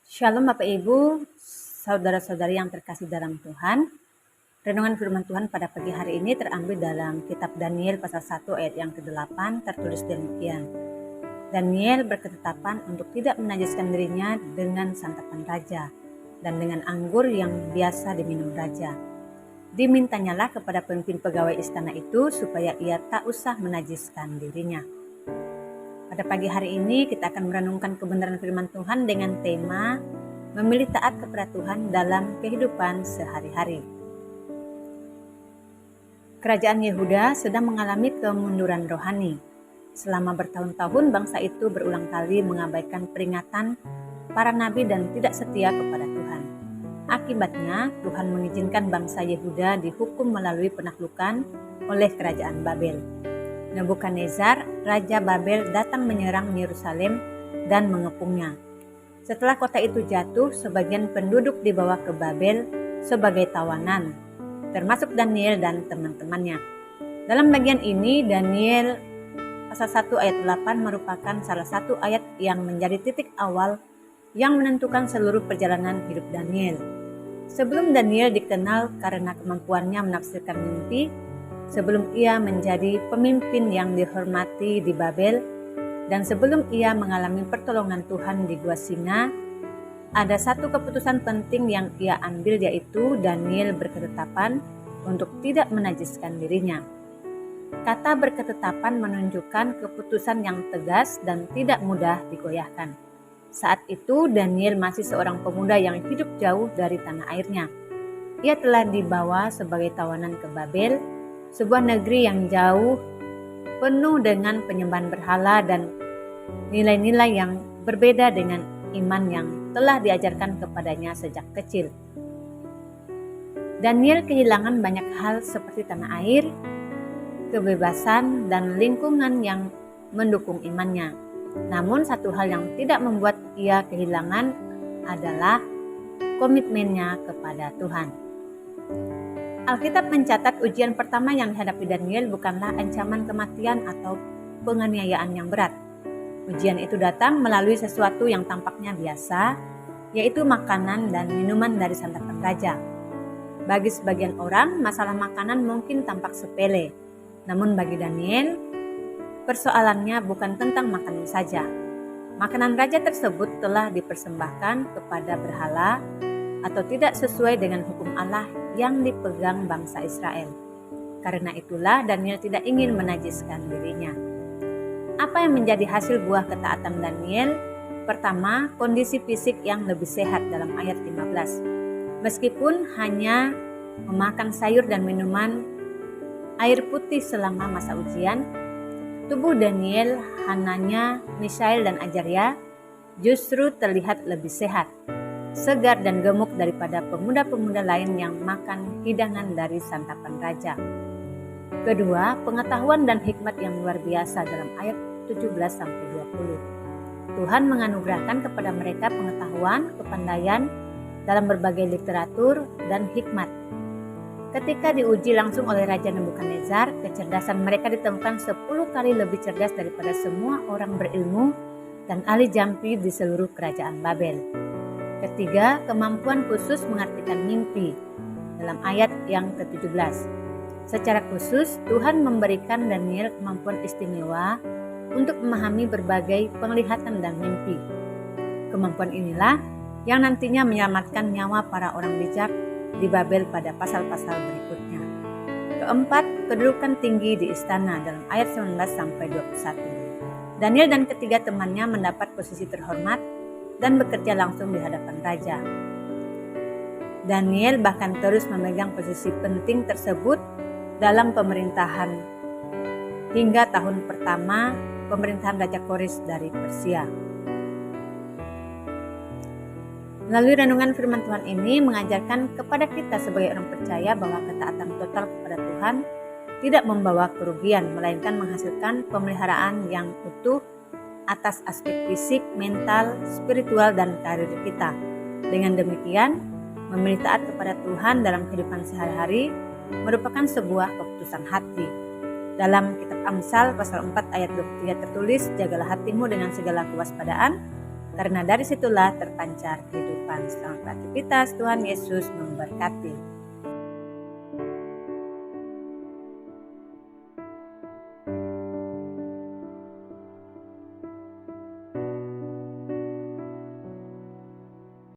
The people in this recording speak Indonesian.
Shalom Bapak Ibu, saudara-saudari yang terkasih dalam Tuhan. Renungan firman Tuhan pada pagi hari ini terambil dalam kitab Daniel pasal 1 ayat yang ke-8, tertulis demikian. Daniel berketetapan untuk tidak menajiskan dirinya dengan santapan raja dan dengan anggur yang biasa diminum raja. Dimintanyalah kepada pemimpin pegawai istana itu supaya ia tak usah menajiskan dirinya. Pada pagi hari ini kita akan merenungkan kebenaran firman Tuhan dengan tema memilih taat kepada Tuhan dalam kehidupan sehari-hari. Kerajaan Yehuda sedang mengalami kemunduran rohani. Selama bertahun-tahun bangsa itu berulang kali mengabaikan peringatan para nabi dan tidak setia kepada Tuhan. Akibatnya Tuhan mengizinkan bangsa Yehuda dihukum melalui penaklukan oleh kerajaan Babel. Nebukadnezar, Raja Babel datang menyerang Yerusalem dan mengepungnya. Setelah kota itu jatuh, sebagian penduduk dibawa ke Babel sebagai tawanan, termasuk Daniel dan teman-temannya. Dalam bagian ini, Daniel pasal 1 ayat 8 merupakan salah satu ayat yang menjadi titik awal yang menentukan seluruh perjalanan hidup Daniel. Sebelum Daniel dikenal karena kemampuannya menafsirkan mimpi, sebelum ia menjadi pemimpin yang dihormati di Babel, dan sebelum ia mengalami pertolongan Tuhan di Gua Singa, ada satu keputusan penting yang ia ambil, yaitu Daniel berketetapan untuk tidak menajiskan dirinya. Kata berketetapan menunjukkan keputusan yang tegas dan tidak mudah digoyahkan. Saat itu Daniel masih seorang pemuda yang hidup jauh dari tanah airnya. Ia telah dibawa sebagai tawanan ke Babel, sebuah negeri yang jauh, penuh dengan penyembahan berhala dan nilai-nilai yang berbeda dengan iman yang telah diajarkan kepadanya sejak kecil. Daniel kehilangan banyak hal seperti tanah air, kebebasan, dan lingkungan yang mendukung imannya. Namun satu hal yang tidak membuat ia kehilangan adalah komitmennya kepada Tuhan. Alkitab mencatat ujian pertama yang dihadapi Daniel bukanlah ancaman kematian atau penganiayaan yang berat. Ujian itu datang melalui sesuatu yang tampaknya biasa, yaitu makanan dan minuman dari santapan raja. Bagi sebagian orang, masalah makanan mungkin tampak sepele. Namun bagi Daniel, persoalannya bukan tentang makanan saja. Makanan raja tersebut telah dipersembahkan kepada berhala atau tidak sesuai dengan hukum Allah yang dipegang bangsa Israel. Karena itulah Daniel tidak ingin menajiskan dirinya. Apa yang menjadi hasil buah ketaatan Daniel? Pertama, kondisi fisik yang lebih sehat dalam ayat 15. Meskipun hanya memakan sayur dan minuman air putih selama masa ujian, tubuh Daniel, Hananya, Mishael, dan Azaria justru terlihat lebih sehat, segar dan gemuk daripada pemuda-pemuda lain yang makan hidangan dari santapan raja. Kedua, pengetahuan dan hikmat yang luar biasa dalam ayat 17-20. Tuhan menganugerahkan kepada mereka pengetahuan, kepandaian dalam berbagai literatur dan hikmat. Ketika diuji langsung oleh Raja Nebukadnezar, kecerdasan mereka ditemukan 10 kali lebih cerdas daripada semua orang berilmu dan ahli jampi di seluruh kerajaan Babel. Ketiga, kemampuan khusus mengartikan mimpi dalam ayat yang ke-17. Secara khusus, Tuhan memberikan Daniel kemampuan istimewa untuk memahami berbagai penglihatan dan mimpi. Kemampuan inilah yang nantinya menyelamatkan nyawa para orang bijak di Babel pada pasal-pasal berikutnya. Keempat, kedudukan tinggi di istana dalam ayat 19-21. Daniel dan ketiga temannya mendapat posisi terhormat dan bekerja langsung di hadapan raja. Daniel bahkan terus memegang posisi penting tersebut dalam pemerintahan hingga tahun pertama pemerintahan Raja Koresh dari Persia. Melalui renungan firman Tuhan ini mengajarkan kepada kita sebagai orang percaya bahwa ketaatan total kepada Tuhan tidak membawa kerugian, melainkan menghasilkan pemeliharaan yang utuh atas aspek fisik, mental, spiritual, dan karir kita. Dengan demikian, memilih taat kepada Tuhan dalam kehidupan sehari-hari merupakan sebuah keputusan hati. Dalam kitab Amsal pasal 4 ayat 23 tertulis, "Jagalah hatimu dengan segala kewaspadaan, karena dari situlah terpancar kehidupan. Selamat beraktivitas, Tuhan Yesus memberkati.